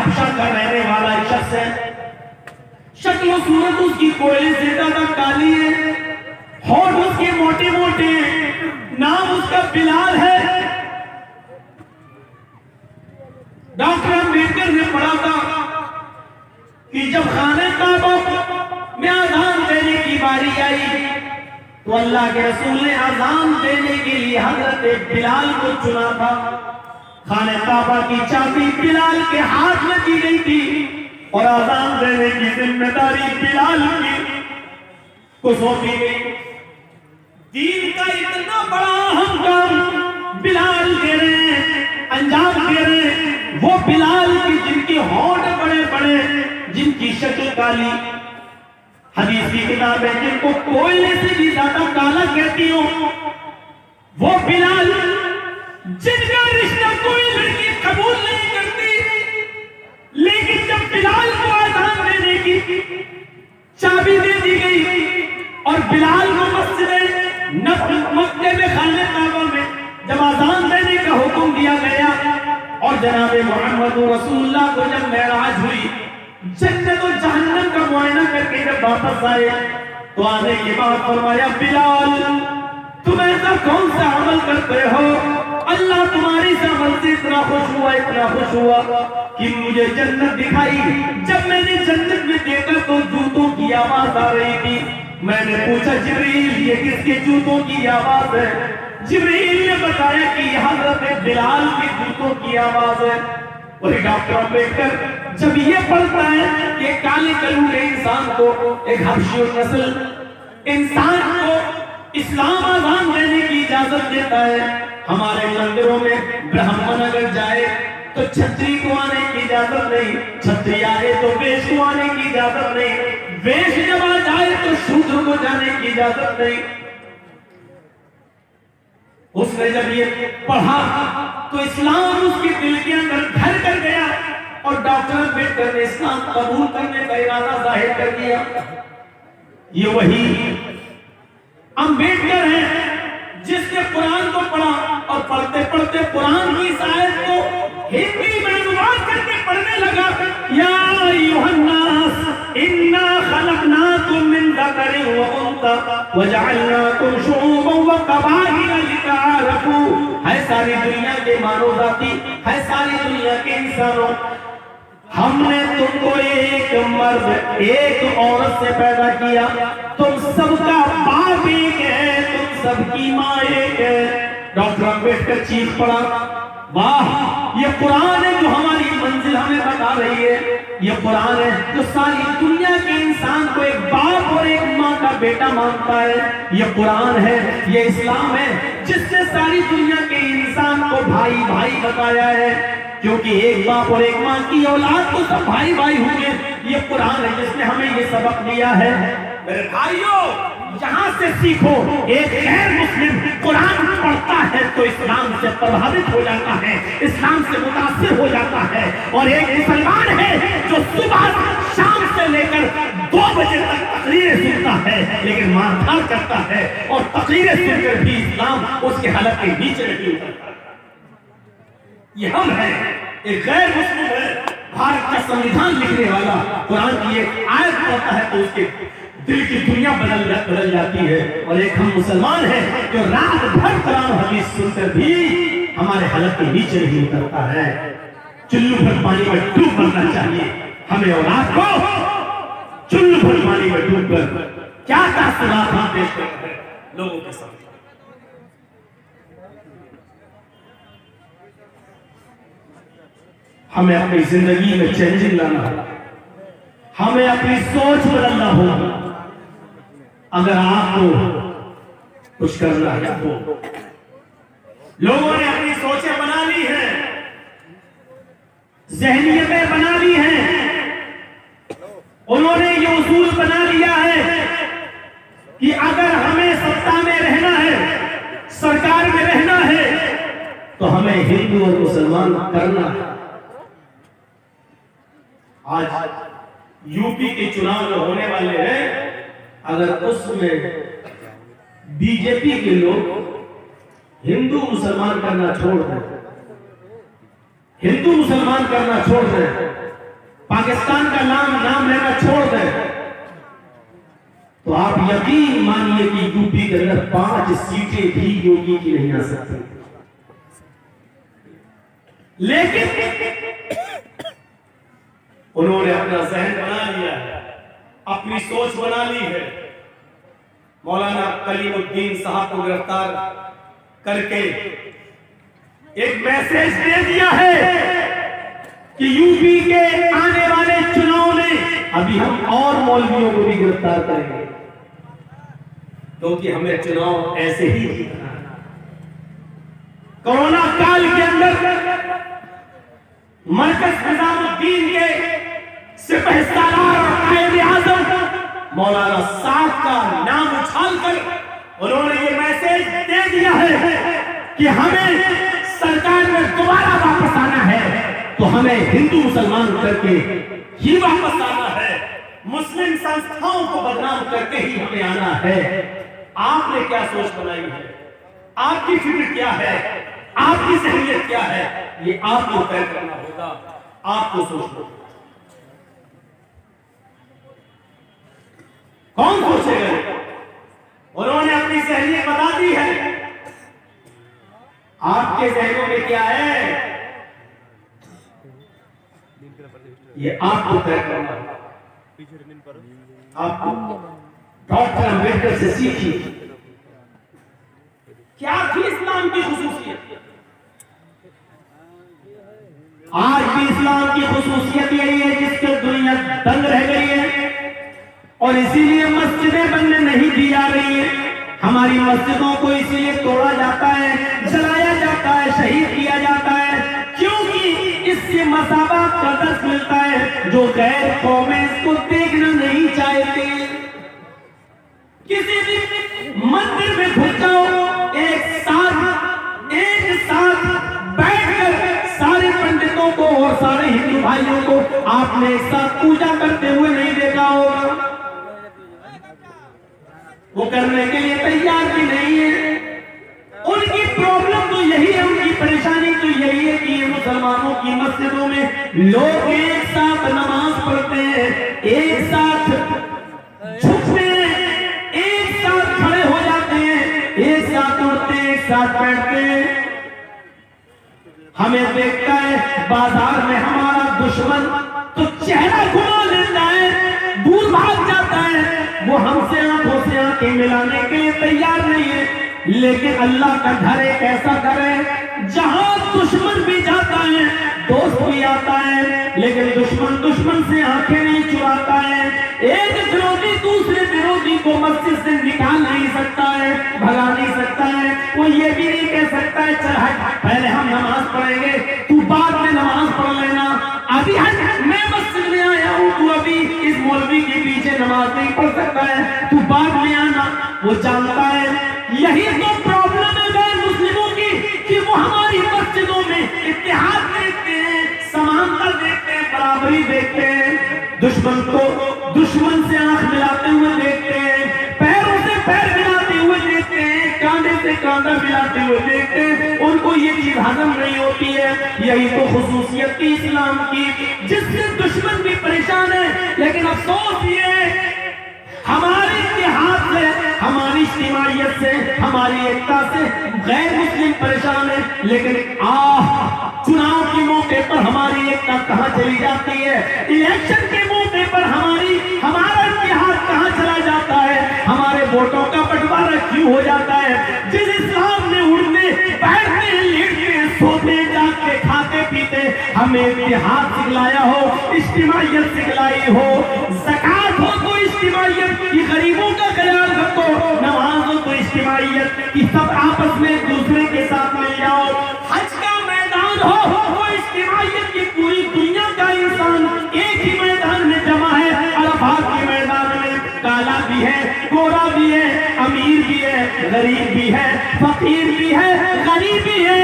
हबशा का रहने वाला एक शख्स है, शक्ल सूरत उसकी कोयले से ज्यादा काली है, होठ उसके मोटे मोटे हैं, नाम उसका बिलाल है। डॉक्टर अम्बेडकर ने पढ़ा था कि जब खाने काबा में अजान देने की बारी आई तो अल्लाह के रसूल ने अजान देने के लिए हजरत बिलाल को चुना था। खाने काबा की चाबी बिलाल के हाथ में दी गई थी और अजान देने की जिम्मेदारी बिलाल की को सौंपी गई। दीन का इतना बड़ा अहम काम बिलाल दे रहे हैं, अंजाम दे रहे हैं। वो बिलाल की जिनके होंठ बड़े बड़े, जिनकी शक्ल काली, हदीस की किताब है जिनको कोयले से भी ज्यादा काला कहती हो, वो बिलाल जिनका रिश्ता कोई लड़की कबूल नहीं करती, लेकिन जब बिलाल को आजान देने की चाबी दे दी गई और बिलाल को मक्के में खाने काबा में जब आजान देने का हुक्म दिया गया और जनाब मोहम्मद रसूलुल्लाह को जब मेराज हुई, जन्नत और जहन्नम का मुआयना करके जब वापस आए तो आने के बाद फरमाया बिलाल तुम ऐसा कौन सा अमल करते हो, अल्लाह तुम्हारी से अमल से इतना खुश हुआ कि मुझे जन्नत दिखाई। जब मैंने जन्नत में देखा तो जूतों की आवाज आ रही थी। मैंने पूछा जिब्रील ये किसके जूतों की आवाज है? जिब्रील ने बताया कि हजरत बिलाल के जूतों की आवाज है। वही डॉक्टर अम्बेडकर जब ये पढ़ता है कि काले कलूले इंसान को, एक हबशी नस्ल इंसान को इस्लाम आजान देने की इजाजत देता है। हमारे मंदिरों में ब्राह्मण अगर जाए तो छत्री को आने की इजाजत नहीं, छत्री आए तो वेश को आने की इजाजत नहीं, वेश जब आ जाए तो शूद्र को जाने की इजाजत नहीं। उसने जब ये पढ़ा तो इस्लाम उसके दिल के अंदर घर कर गया और डॉक्टर अम्बेडकर ने इस्लाम कबूल करने का इरादा जाहिर कर दिया। ये वही अम्बेडकर है जिसने कुरान को पढ़ा और पढ़ते पढ़ते कुरान की इस आयत को हिंदी में अनुवाद करके पढ़ने लगा। या अय्युहन्नास इन्ना खलकनाकुम मिन ज़करिन व उन्सा वजअलनाकुम शुऊबन व क़बाइला लितआरफू। है सारी दुनिया के मानव जाति, है सारी दुनिया के इंसानों, हमने तुमको एक मर्द एक औरत से पैदा किया, तुम सबका बाप एक है, तुम सबकी माँ एक है। डॉक्टर अम्बेडकर चीख पड़ा, वाह ये कुरान है जो हमारी मंजिल हमें बता रही है। ये कुरान है जो सारी दुनिया के इंसान को एक बाप और एक माँ का बेटा मानता है। ये कुरान है, ये इस्लाम है जिसने सारी दुनिया के इंसान को भाई भाई बताया है, क्योंकि एक बाप और एक माँ की औलाद तो सब भाई भाई होंगे। ये कुरान है जिसने हमें ये सबक दिया है। मेरे भाइयों यहाँ से सीखो, एक गैर मुस्लिम कुरान पढ़ता है तो इस्लाम से प्रभावित हो जाता है, इस्लाम से मुतासिर हो जाता है, और एक मुसलमान है जो सुबह शाम से लेकर 2 बजे तक तकरीरें सुनता है लेकिन मारधाड़ करता है और तकरीरें सुनकर भी इस्लाम उसके हलक के नीचे नहीं उतरता। ये हम हैं, एक गैर मुस्लिम है, भारत का संविधान लिखने वाला कुरान की एक आयत पढ़ता है तो उसके दिल की दुनिया बदल जाती है, और एक हम मुसलमान हैं जो रात भर कुरान हदीस सुनकर भी हमारे हलक के नीचे नहीं उतरता है। चुल्लू भर पानी में डूब मरना चाहिए हमें, और आपको चुल्लू भर पानी में डूब कर क्या तासुरात हम पेश करते हैं लोगों के साथ। हमें अपनी जिंदगी में चेंजिंग लाना होगा, हमें अपनी सोच बदलना होगा। अगर आपको कुछ करना है तो लोगों ने अपनी सोचें बना ली हैं, ज़हनियतें बना ली हैं, उन्होंने ये उसूल बना लिया है कि अगर हमें सत्ता में रहना है, सरकार में रहना है, तो हमें हिंदू और मुसलमान करना है। आज यूपी के चुनाव जो होने वाले हैं, अगर उसमें बीजेपी के लोग हिंदू मुसलमान करना छोड़ दें, हिंदू मुसलमान करना छोड़ दें, पाकिस्तान का नाम लेना छोड़ दें तो आप यकीन मानिए कि यूपी के अंदर 5 सीटें भी योगी की नहीं आ सकती। लेकिन उन्होंने अपना जहन बना लिया है, अपनी सोच बना ली है। मौलाना कलीमुद्दीन साहब को गिरफ्तार करके एक मैसेज दे दिया है कि यूपी के आने वाले चुनाव में अभी हम और मौलवियों को भी गिरफ्तार करेंगे, क्योंकि हमें चुनाव ऐसे ही जीतना है। कोरोना काल के अंदर मरकज निजामुद्दीन के सिपहसालार और कायदे आजम मौलाना साहब का नाम उछालकर उन्होंने ये मैसेज दे दिया है कि हमें सरकार में दोबारा वापस आना है तो हमें हिंदू मुसलमान करके ही वापस आना है, मुस्लिम संस्थाओं को बदनाम करके ही हमें आना है। आपने क्या सोच बनाई है, आपकी फिक्र क्या है, आपकी जहनीत क्या है, ये आपको तय करना होगा, आपको सोचना होगा। कौन सोचेगा? उन्होंने अपनी जहनीत बता दी है। आपके जहनों में क्या है ये आपको तय करना होगा। आपको डॉक्टर अम्बेडकर से सीखिए क्या थी इस्लाम की खुसूसियत। आज भी इस्लाम की खुसूसियत यही है जिसके दुनिया दंग रह गई है और इसीलिए मस्जिदें बनने नहीं दी जा रही है। हमारी मस्जिदों को इसीलिए तोड़ा जाता है, जलाया जाता है, शहीद किया जाता है, क्योंकि इससे मसाबा का दर्द मिलता है जो गैर कौमें इसको देखना नहीं चाहते। किसी भी मंदिर में घुस जाओ, एक साथ बैठकर सारे पंडितों को और सारे हिंदू भाइयों को आपने एक साथ पूजा करते हुए नहीं देखा होगा। वो करने के लिए तैयार भी नहीं है। उनकी प्रॉब्लम तो यही है, उनकी परेशानी तो यही है कि ये मुसलमानों की मस्जिदों में लोग एक साथ नमाज पढ़ते हैं, एक साथ झुकते हैं, एक साथ खड़े हो जाते हैं, एक साथ उठते हैं, एक साथ बैठते हैं। हमें देखता है बाजार में हमारा दुश्मन तो चेहरा घुमा लेता है, दूर भाग जाता है, वो हमसे आंखों से आंखें मिलाने के लिए तैयार नहीं है। लेकिन अल्लाह का घर एक ऐसा घर है जहां दुश्मन भी जाता है, दोस्त भी आता है, लेकिन दुश्मन से आंखें नहीं चुराता है। एक विरोधी दूसरे विरोधी को मस्जिद से निकाल नहीं सकता है, भगा नहीं सकता है। वो ये भी नहीं कह सकता है चल हट पहले हम नमाज पढ़ेंगे, तू बाद में नमाज पढ़ लेना, अभी हट मैं मस्जिद में आया हूँ, तू अभी इस मौलवी के पीछे नमाज नहीं पढ़ सकता है, तू बाद में आना। वो जानता है यही तो प्रॉब्लम है गैर मुस्लिमों की कि वो हमारी मस्जिदों में इत्तेहाद देखते हैं, समानता देखते हैं, बराबरी देखते हैं, दुश्मन को दुश्मन से आंख मिलाते हुए देखते हैं, पैरों से पैर मिलाते हुए देखते हैं, कांधे से कांधा मिलाते हुए देखते हैं। उनको ये चीज हजम नहीं होती है। यही तो खुसूसियत थी इस्लाम की जिससे दुश्मन भी परेशान है। लेकिन अफसोस ये हमारे इतिहास से, हमारी इज्तिमाइयत से, हमारी एकता से गैर मुस्लिम परेशान है। लेकिन चुनाव के मौके पर हमारी एकता कहां चली जाती है, इलेक्शन के मौके पर हमारा इतिहास कहां चला जाता है, हमारे वोटों का बंटवारा क्यों हो जाता है। जिस इस्लाम ने उड़ते बैठते लेटते सोते जागते खाते पीते हमें इतिहास सिखलाया हो, इज्तिमाइयत सिखलाई हो, ज़कात हो तो इज्तिमाइयत की, गरीबों का ख्याल रखो, नमाज हो तो इज्तिमाइयत की, सब आपस में एक दूसरे के साथ मिल जाओ, हज का मैदान हो तो इज्तिमाइयत की, पूरी दुनिया का इंसान एक ही मैदान में जमा है। अरफात के मैदान में काला भी है, गोरा भी है, अमीर भी है, गरीब भी है, फकीर भी है, गरीब भी है,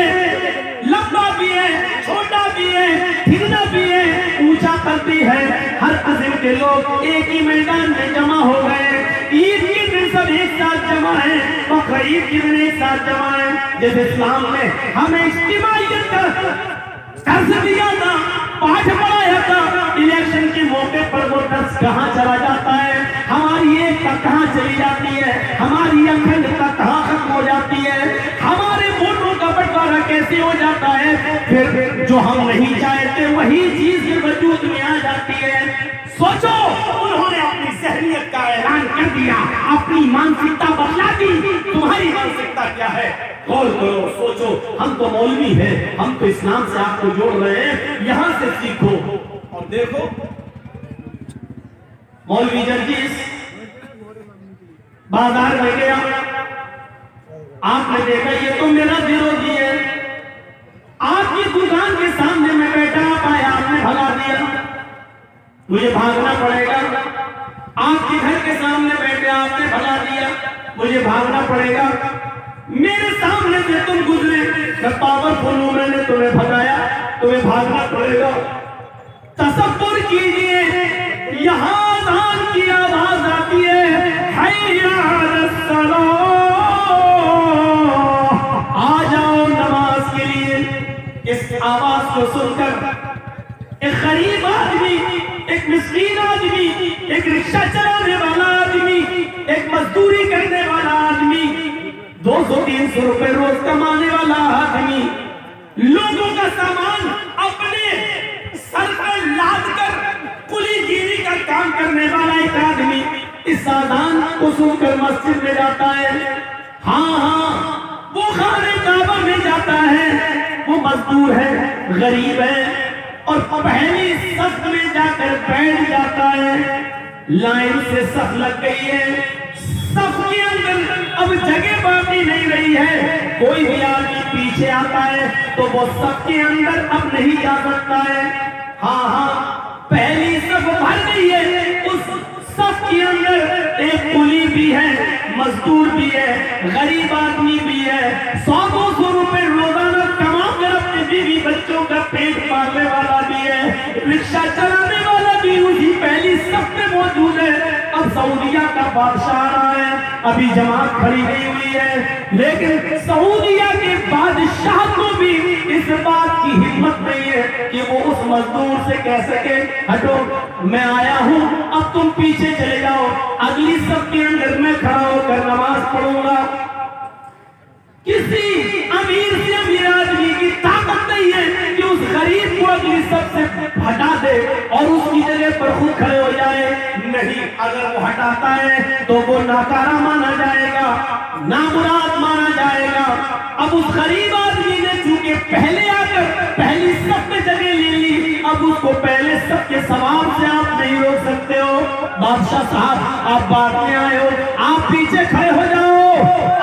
लंबा भी है, छोटा भी है, थिरना भी है, ऊंचा करती है, हर किस्म के लोग एक ही मैदान में जमा हो गए। ईद के दिन सब एक साथ जमा है, बकरीद के दिन एक साथ जमा है। जिस इस्लाम ने हमें इज्तिमाइयत का दर्ज दिया था, पाठ पढ़ाया था, इलेक्शन के कैसे हो जाता है, फिर जो हम नहीं चाहते वही चीज वजूद में आ जाती है। सोचो, उन्होंने अपनी ज़हनियत का ऐलान कर दिया, अपनी मानसिकता बदला दी। तुम्हारी मानसिकता क्या है? गौर करो, सोचो। हम तो मौलवी हैं, हम तो इस्लाम से आपको जोड़ रहे हैं, यहां से सीखो। और देखो, मौलवी जर्जीस बाजार में गया, आपने देखा ये तो मेरा विरोधी है, आपकी दुकान के सामने में बैठा, आप आए, आपने भगा दिया, मुझे भागना पड़ेगा। आपके घर के सामने बैठे, आपने भगा दिया, मुझे भागना पड़ेगा। मेरे सामने से तुम गुजरे, मैं पावरफुल हूं, मैंने तुम्हें भगाया, तुम्हें भागना पड़ेगा। तसव्वुर कीजिए, यहां अज़ान की आवाज आती है, हैया अलस सलाह, आ जाओ नमाज के लिए। इस आवाज को सुनकर एक गरीब आदमी, एक मिस्कीन आदमी, एक रिक्शा चलाने वाला आदमी, एक मजदूरी करने वाला आदमी, 200-300 रुपए रोज कमाने वाला आदमी, लोगों का सामान अपने सर पर लाद कर कुलीगिरी का काम करने वाला एक आदमी इस अज़ान को सुनकर मस्जिद में जाता है। हाँ, वो खाने काबा में जाता है, वो मजदूर है, गरीब है, और पहली सफ में जाकर बैठ जाता है। लाइन से सफ लग गई है, सफ के अंदर अब जगह बाकी नहीं रही है। कोई भी आदमी पीछे आता है तो वो सफ के अंदर अब नहीं जा सकता है। हाँ, पहली सफ भर गई है, उस सफ के अंदर एक कुली भी है, मजदूर भी है, गरीब आदमी भी है, 100-200 रुपए रोजाना कमा कर अपने बीवी बच्चों का पेट पालने वाला भी है, रिक्शा चलाने वाला भी उसी पहली सफ में मौजूद है। अब सऊदिया का बादशाह आ रहा है, अभी जमात खड़ी गई हुई है, लेकिन सऊदिया के बादशाह को भी इस बात की हिम्मत नहीं है कि वो उस मजदूर से कह सके, हटो, मैं आया हूं, अब तुम पीछे चले जाओ, अगली सफ के अंदर मैं खड़ा होकर नमाज पढ़ूंगा। किसी अमीर से अमीर आदमी की ताकत नहीं है कि उस गरीब को अगली सफ से हटा दे और उसकी जगह पर खुद खड़े हो जाए। नहीं, अगर वो हटाता है तो वो नाकारा माना जाएगा, नामुराद माना जाएगा। अब उस गरीब आदमी ने चूंकि पहले आकर पहली सफ में जगह ले ली, अब उसको पहले सफ के सवाब से आप नहीं रोक सकते हो। बादशाह साहब, आप बाद में आए हो, आप पीछे खड़े हो जाओ,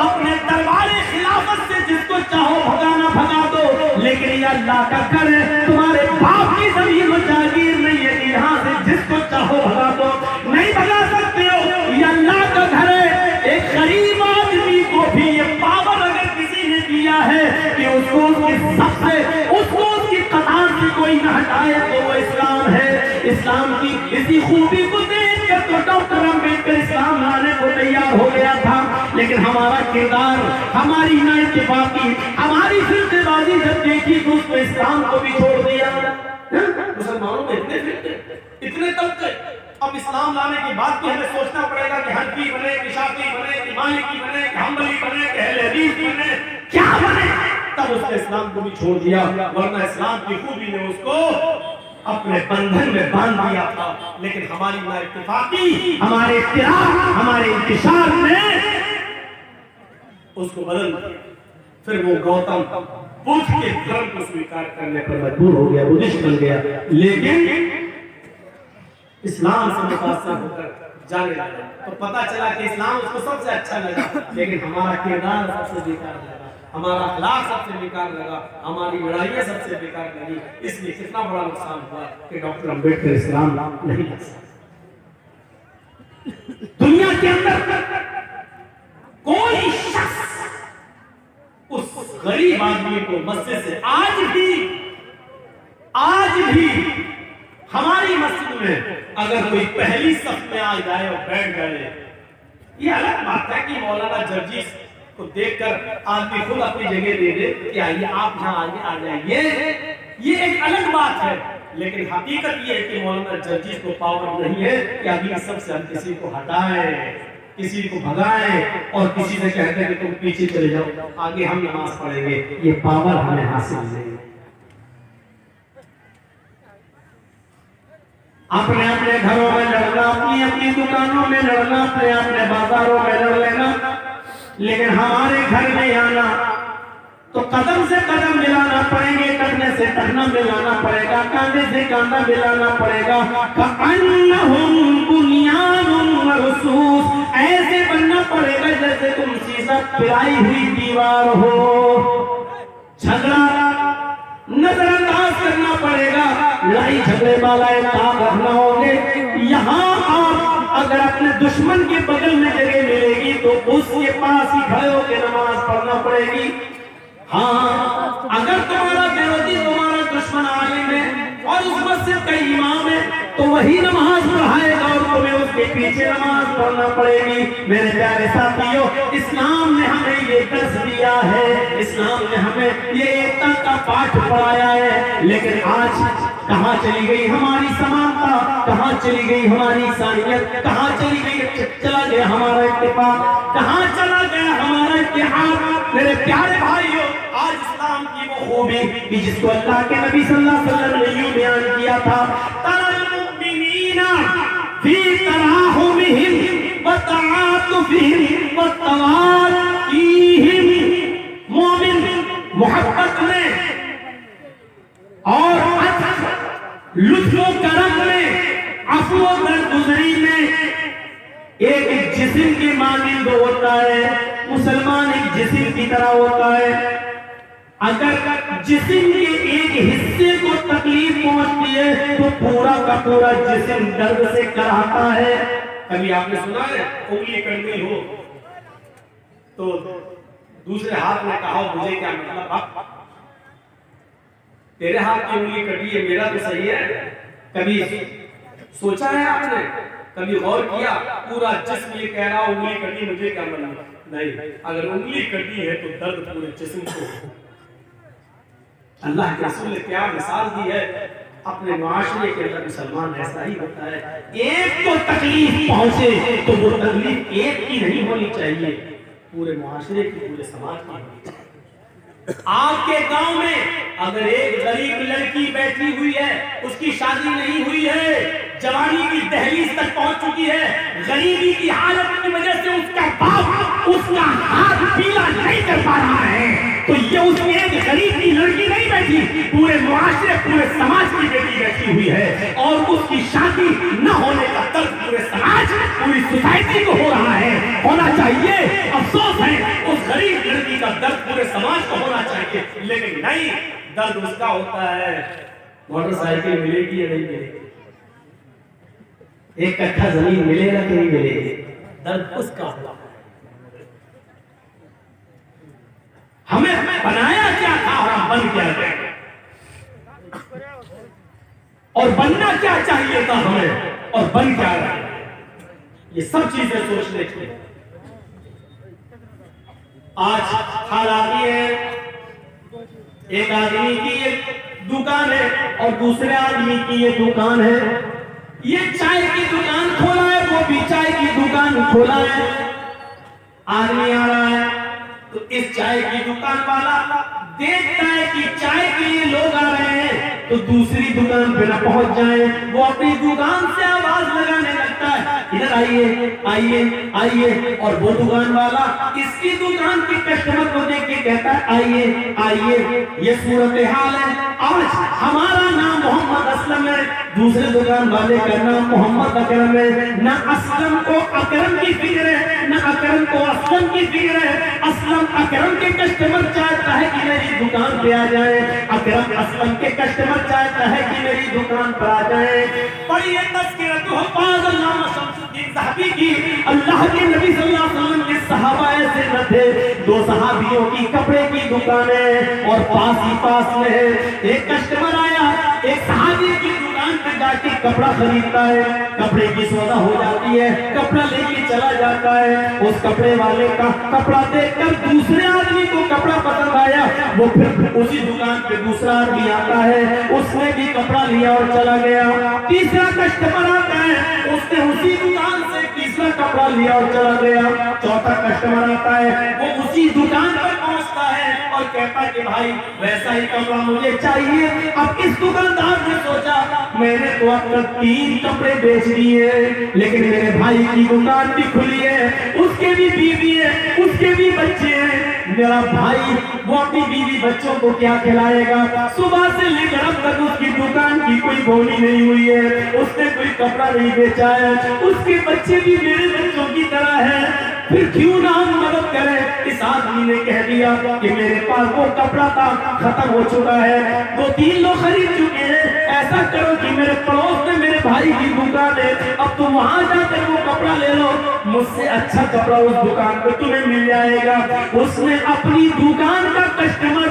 अपने दरबारे खिलाफत से जिसको चाहो भगाना भगा दो, लेकिन ये अल्लाह का घर है, तुम्हारे बाप की जमीन में जागीर नहीं है कि यहाँ से जिसको चाहो भगा दो, नहीं भगा सकते हो, ये अल्लाह का घर है। एक गरीब आदमी को भी ये पावर अगर किसी ने दिया है कि उसको उसकी कतार से कोई न हटाए तो वो इस्लाम है। इस्लाम की इसी खूबी को देखकर तो डॉक्टर अम्बेडकर इस्लाम लाने को तैयार हो गया था, लेकिन हमारा किरदार, हमारी नाइतफाकी, हमारी फिरकेबाजी जब देखी तो उसने इस्लाम को भी छोड़ दिया। मुसलमानों में इतने तबके, अब इस्लाम लाने के बाद भी हमें सोचना पड़ेगा कि हनफी बने, कि शाफी बने, कि मालिकी बने, कि हम्बली बने, कि अहले हदीस बने, क्या बने, तब उसने इस्लाम को भी छोड़ दिया। वरना इस्लाम की खूबी ने उसको अपने बंधन में बांध दिया था, लेकिन हमारी नाइतफाकी, हमारे इत्तेहाद, हमारे इंतशार ने उसको बदल दिया। फिर वो गौतम बुद्ध के धर्म को स्वीकार करने पर मजबूर हो गया, बुद्धिस्ट बन गया, लेकिन इस्लाम से मुतासिर होकर जाने लगा। तो पता चला कि इस्लाम उसको सबसे अच्छा लगा, लेकिन हमारा किरदार सबसे बेकार लगा, हमारा अखलाक सबसे बेकार लगा, हमारी लड़ाइयाँ सबसे बेकार लगी। इसलिए कितना बड़ा नुकसान हुआ कि डॉक्टर अम्बेडकर इस्लाम नहीं ला सके। दुनिया के अंदर कोई शख्स उस गरीब आदमी को मस्जिद से आज भी हमारी मस्जिद में अगर कोई पहली सफ में आ जाए और बैठ जाए, ये अलग बात है कि मौलाना जर्जीस को देखकर आदमी खुद अपनी जगह दे दे कि आइए आप यहाँ आगे आ जाइए, ये एक अलग बात है। लेकिन हकीकत ये है कि मौलाना जर्जीस को पावर नहीं है कि अगली सफ से हम किसी को हटाए। किसी को भगाए और किसी से कहते हैं कि तुम पीछे चले जाओ, आगे हम नमाज पढ़ेंगे, ये पावर हमें हासिल नहीं। अपने अपने घरों में लड़ना, अपनी अपनी दुकानों में लड़ना, अपने अपने बाजारों में लड़ लेना, लेकिन हमारे घर में आना तो कदम से कदम मिलाना पड़ेंगे, कंधे से कंधा मिलाना पड़ेगा, कांधे से कांधा मिलाना पड़ेगा। कअन्नहुम बुनियानुम मरसूस, ऐसे बनना पड़ेगा जैसे तुम सीधा पिराई हुई दीवार हो। झगड़ा नजरअंदाज करना पड़ेगा, लड़ाई झगड़े वाला ताकत न होंगे। यहाँ आप अगर अपने दुश्मन के बगल में जगह मिलेगी तो उसके पास ही खड़े होकर नमाज पढ़ना पड़ेगी। हाँ, अगर तुम्हारा विरोधी तुम्हारा दुश्मन आलिम है और उस मस्जिद का इमाम है तो वही नमाज पढ़ाएगा और तुम्हें उसके पीछे नमाज पढ़ना पड़ेगी। मेरे प्यारे साथियों, इस्लाम ने हमें ये दर्स दिया है, इस्लाम ने हमें ये एकता का पाठ पढ़ाया है। लेकिन आज कहाँ चली गई हमारी समानता, कहाँ चली गई हमारी इंसानियत, कहाँ चली गई, चला गया हमारा इत्तेफाक, कहाँ चला गया हमारा इत्तेहाद। मेरे प्यारे भाइयों, आज इस्लाम की वो खूबी कि जिसको अल्लाह के नबी सल्लल्लाहु अलैहि वसल्लम ने यूं बयान किया था, तरल मुमिनीना फी तराहुमिहिम व तआतुफिहिम व तवाकीहिम, मोमिन मोहब्बत में और लुत्फो करम में, अफ़्व दरगुजरी में एक जिस्म के मानिंद होता है। मुसलमान एक जिस्म की तरह होता है। अगर जिस्म के एक हिस्से को तकलीफ पहुंचती है तो पूरा का पूरा जिस्म दर्द से कराहता है। कभी आपने सुना है उंगली कट गई हो तो दूसरे हाथ में कहा मुझे क्या मतलब, तेरे हाथ की उंगली कटी है, मेरा तो सही है। कभी सोचा है आपने, कभी गौर किया? पूरा जिस्म ये कह रहा उंगली कटी, मुझे क्या मतलब? नहीं, अगर उंगली कटी है तो दर्द पूरे जिस्म को। अल्लाह के रसूल ने क्या मिसाल दी है, अपने माशरे के अंदर मुसलमान ऐसा ही होता है। एक को तकलीफ पहुंचे तो वो तकलीफ एक की नहीं होनी चाहिए, पूरे माशरे की, पूरे समाज की होनी चाहिए। आपके गांव में अगर एक गरीब लड़की बैठी हुई है, उसकी शादी नहीं हुई है, जवानी की दहलीज तक पहुंच चुकी है, गरीबी की हालत की वजह से उसका बाप उसका हाथ पीला नहीं कर पा रहा है, तो ये उसमें एक गरीब की लड़की नहीं बैठी, पूरे मुआशरे, पूरे समाज की बेटी बैठी हुई है और उसकी शादी न होने का दर्द पूरे समाज, पूरी सोसाइटी को हो रहा है। होना चाहिए, अफसोस है, उस गरीब लड़की का दर्द पूरे समाज को होना चाहिए, लेकिन नहीं, दर्द उसका होता है। मोटरसाइकिल मिलेगी या नहीं मिलेगी, एक कट्ठा जमीन मिलेगा कि नहीं मिलेगी, दर्द उसका होता है। हमें बनाया क्या था और हम बन क्या गए, और बनना क्या चाहिए था हमें और बन क्या रहे, ये सब चीजें सोचने की। आज हालात ये है, एक आदमी की एक दुकान है और दूसरे आदमी की ये दुकान है। ये चाय की दुकान खोला है, वो भी चाय की दुकान खोला है। आदमी आ रहा है तो इस चाय की दुकान वाला देखता है कि चाय के लिए लोग आ रहे हैं तो दूसरी दुकान पे ना पहुंच जाए, वो अपनी दुकान से आवाज लगाने लगता है, इधर आइए आइए आइए, और वो दुकान वाला इसकी दुकान के कस्टमर को देख के कहता है आइए आइए। ये सूरत हाल है। आज हमारा नाम मोहम्मद असलम है, दूसरे दुकान वाले का नाम मोहम्मद अकरम है। न असलम को अकरम की फिक्र है, न अकरम को असलम की फिक्र है। असलम अकरम के कस्टमर चाहता है कि मेरी दुकान पे आ जाए, अकरम असलम के कस्टमर चाहता है कि मेरी दुकान पर आ जाए। पढ़िए तज़किरतु हुफ़ाज़ अल्लामा शम्सुद्दीन ज़हबी की। अल्लाह के नबी सल्लल्लाहु अलैहि वसल्लम के सहाबा ऐसे न थे, दो सहाबियों की कपड़े की दुकान है और पास ही पास में है। एक कस्टमर आया, एक सहाबी की दुकान पे जाके कपड़ा खरीदता है, कपड़े की सौदा हो जाती है, कपड़ा लेके चला जाता है। उस कपड़े वाले का कपड़ा देखकर दूसरे आदमी को कपड़ा पसंद आया, वो फिर उसी दुकान पे दूसरा आदमी आता है, उसने भी कपड़ा लिया और चला गया। तीसरा कस्टमर आता है, उसने उसी दुकान से तीसरा कपड़ा उठा लिया और चला गया। चौथा कस्टमर आता है, वो उसी दुकान पर पहुंचता है और कहता है कि भाई वैसा ही कपड़ा मुझे चाहिए। अब इस दुकानदार ने सोचा मैंने तो अब तक 3 कपड़े बेच दिए, लेकिन मेरे भाई की दुकान भी खुली है, उसके भी बीवी है, उसके भी बच्चे हैं। मेरा भाई वो अपनी बीवी बच्चों को क्या खिलाएगा? सुबह से लेकर अब तक उसकी दुकान की कोई बोली नहीं हुई है, उसने कोई कपड़ा नहीं बेचा है, उसके बच्चे भी मेरे बच्चों की तरह है, फिर क्यों ना हम मदद करें? इस आदमी ने कह दिया कि मेरे पास वो कपड़ा था, खत्म हो चुका है, 2-3 लोग खरीद चुके हैं। ऐसा करो कि मेरे पड़ोस में मेरे भाई की दुकान है, अब तुम वहां जाकर वो कपड़ा ले लो, मुझसे अच्छा कपड़ा उस दुकान पर तुम्हें मिल जाएगा। उसने अपनी दुकान का कस्टमर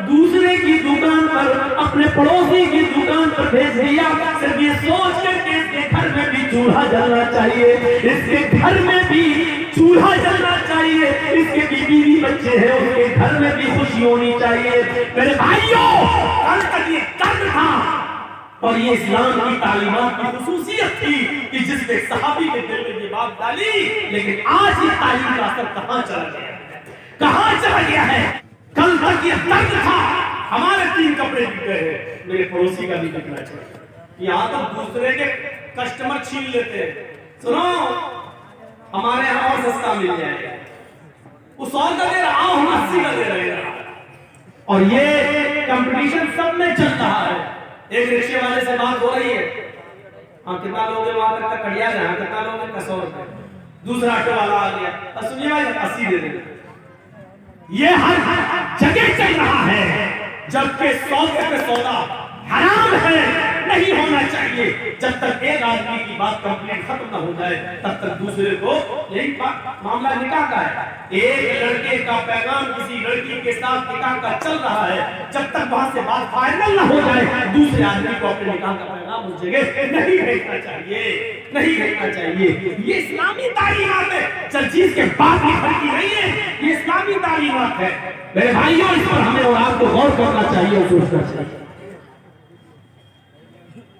दूसरे की दुकान पर, अपने पड़ोसी की दुकान पर भेज दिया, सिर्फ ये सोच कर के इसके घर में भी चूल्हा जलना चाहिए, इसके घर में भी चूल्हा जलना चाहिए, इसके बीवी बच्चे हैं, उसके घर में भी खुशी होनी चाहिए। मेरे भाइयों, कल तक ये दर्द था और ये इस्लाम की तालीमात की खुसूसियत थी कि जिसने सहाबी के दिल में ये बात डाली, लेकिन आज ये तालीम का असर कहां चला गया है? कहां चला गया है? कल तक ये दर्द था, हमारे 3 कपड़े बिक गए, मेरे पड़ोसी का भी बिकना चाहिए। यहाँ तो दूसरे के कस्टमर छीन लेते हैं। सुनो, हमारे यहाँ और सस्ता मिल जाएगा, उस और का दे रहा हूं, हम 80 का दे रहे हैं। और ये कंपटीशन सब में चल रहा है। एक रिक्शे वाले से बात हो रही है, हाँ कितना लोगे वहां तक कड़िया जाए, कितना लोगे 100 रुपए। दूसरा ऑटो वाला आ गया, सुनिए भाई 80 दे देंगे। ये हर जगह चल रहा है, जबकि 100 का सौदा हराम है, नहीं होना चाहिए। जब तक एक आदमी की बात कंप्लीट खत्म न हो जाए, तब तक दूसरे को, यही मामला निकाह का है। एक लड़के का पैगाम किसी लड़की के साथ निकाह का चल रहा है, जब तक वहां से बात फाइनल न हो जाए, दूसरे आदमी को अपने निकाह का पैगाम उस जगह नहीं भेजना चाहिए, नहीं भेजना चाहिए। ये इस्लामी तालीमात है, चल चीज के बाद में फर्क नहीं है, ये इस्लामी तालीमात है। मेरे भाइयों, इस पर हमें और आपको गौर करना चाहिए और सोचना चाहिए।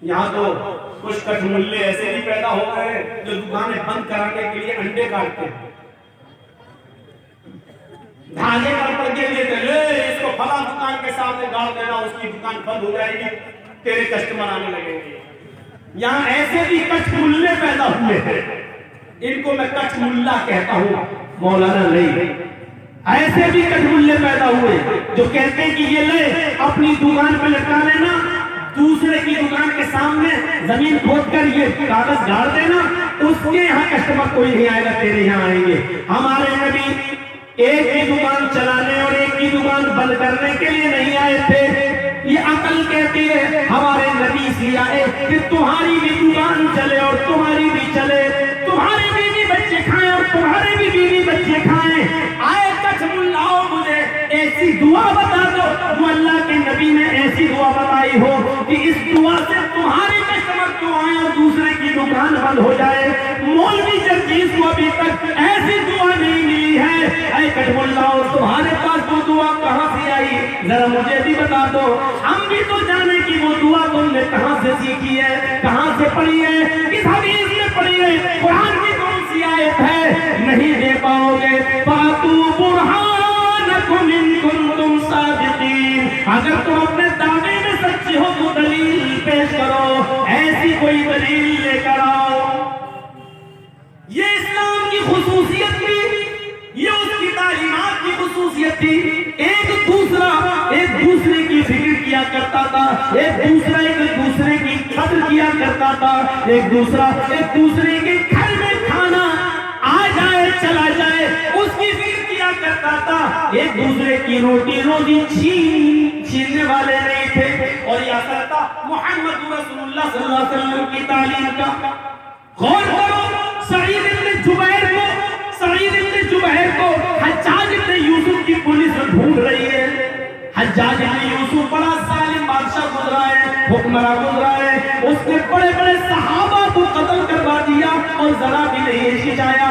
यहाँ तो कुछ कठमुल्ले ऐसे भी पैदा हो गए हैं जो दुकानें बंद कराने के लिए अंडे काटते हैं, धागे पर के लिए इसको फला दुकान के सामने गाड़ देना, उसकी दुकान बंद हो जाएगी, तेरे कस्टमर आने लगेंगे। यहाँ ऐसे भी कठमुल्ले पैदा हुए हैं, इनको मैं कठमुल्ला कहता हूँ, मौलाना नहीं। ऐसे भी कठमुल्ले पैदा हुए जो कहते हैं कि ये ले अपनी दुकान पे लटका लेना, दूसरे की दुकान के सामने जमीन खोद कर ये कागज गाड़ देना, उसके यहाँ कस्टमर कोई नहीं आएगा, तेरे यहाँ आएंगे। हमारे नबी एक ही दुकान चलाने और एक ही दुकान बंद करने के लिए नहीं आए थे। ये अकल कहती है, हमारे नबी इसलिए आए कि तुम्हारी भी दुकान चले और तुम्हारी भी चले, तुम्हारे बीवी बच्चे खाएं और तुम्हारे भी बीवी बच्चे खाएं। आए कठमुल्लाओ, मुझे ऐसी दुआ बता दो जो अल्लाह के नबी ने ऐसी दुआ बताई हो कि इस दुआ से तुम्हारे कस्टमर क्यों आए और दूसरे की दुकान बंद हो जाए। मौलवी जगदीश को अभी तक ऐसी दुआ नहीं मिली है। ऐ कठमुल्लाओ, तुम्हारे पास वो दुआ कहां से आई, जरा मुझे भी बता दो, हम भी तो जाने की वो दुआ तुमने कहां से सीखी है, कहां से पढ़ी है, किस हदीस में पढ़ी है, कुरान की कौन सी आयत है? नहीं दे पाओगे। फातू बुरहानकुम इन कुंतुम सादिकीन, अगर तुम अपने दावे में सच्चे हो तो दलील पेश करो, ऐसी कोई दलील लेकर आओ। ये इस्लाम की खुसूसियत थी, ये उसकी तालीमात की खुसूसियत थी। एक दूसरे की फिक्र किया करता था, एक दूसरे की कदर किया करता था, एक दूसरे के घर में खाना आ जाए चला जाए उसकी फिक्र किया करता था, एक दूसरे की रोजी छीनने वाले नहीं थे। और यह असर था मोहम्मद रसूलुल्लाह सल्लल्लाहु अलैहि वसल्लम की तालीम का। गौर करो, सईद इब्न जुबैर को हज्जाज इब्न यूसुफ की पुलिस ढूंढ रही है। हज्जाज इब्न यूसुफ बड़ा जालिम बादशाह गुजरा है, हुक्मरान गुजरा है, उसने बड़े बड़े सहाबा को कत्ल करवा दिया और जरा भी नहीं हिचकिचाया।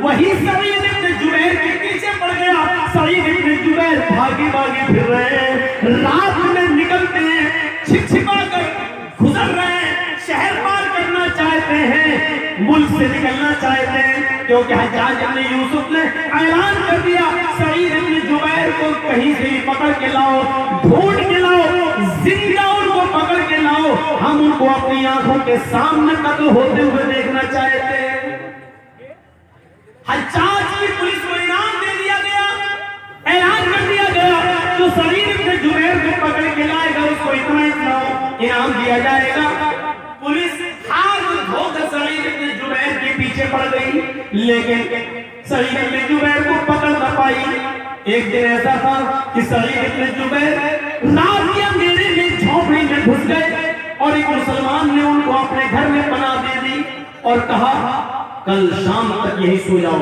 वही सईद इब्न जुबैर के पीछे पड़ गया। सईद इब्न जुबैर भागे फिर रहे हैं, रात में निकलते हैं, छिपा कर गुजर रहे हैं, शहर पार करना चाहते हैं, मुल्क से निकलना चाहते हैं, क्योंकि हज्जाज इब्न यूसुफ ने ऐलान कर दिया सईद इब्न जुबैर को कहीं से भी पकड़ के लाओ, ढूंढ के लाओ, जिंदा उनको पकड़ के लाओ, हम उनको अपनी आंखों के सामने कत्ल होते हुए देखना चाहते हैं। हज्जाज की पुलिस को इनाम दे दिया गया, ऐलान कर दिया गया जो सईद इब्न जुबैर को पकड़ के लाएगा उसको इतना इनाम दिया जाएगा। पुलिस हाथ धोकर सईद इब्न जुबैर के पीछे पड़ गई, लेकिन सईद इब्न जुबैर को पकड़ न पाई। एक दिन ऐसा था कि सईद इब्न जुबैर रात के अंधेरे में झोपड़ी में घुस गए और एक मुसलमान ने उनको अपने घर में पनाह दे दी और कहा कल शाम तक यही सो जाओ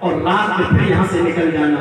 और रात में फिर यहाँ से निकल जाना।